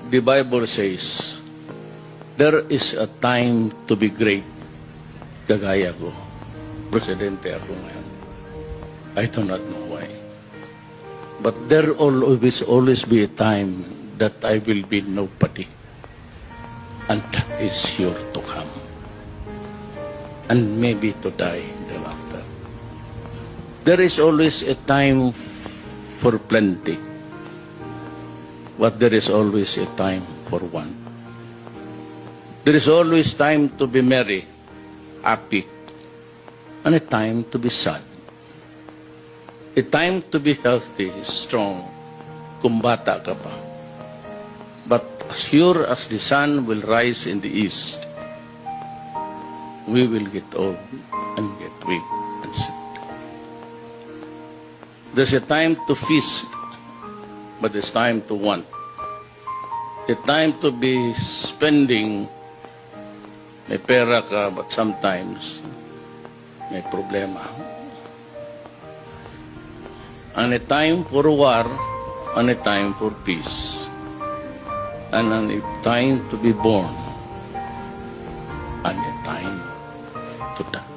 the Bible says, there is a time to be great. Kagaya ko. Presidente ako ngayon. I do not know why. But there will always be a time that I will be nobody. And that is sure to come. And maybe to die thereafter. There is always a time for plenty. But there is always a time for want. There is always time to be merry, happy, and a time to be sad. A time to be healthy, strong, kung bata ka pa. But as sure as the sun will rise in the east, we will get old and get weak and sick. There's a time to feast, but it's time to want. A time to be spending, may pera ka, but sometimes may problema. And a time for war, and a time for peace. And a time to be born, and a time to die.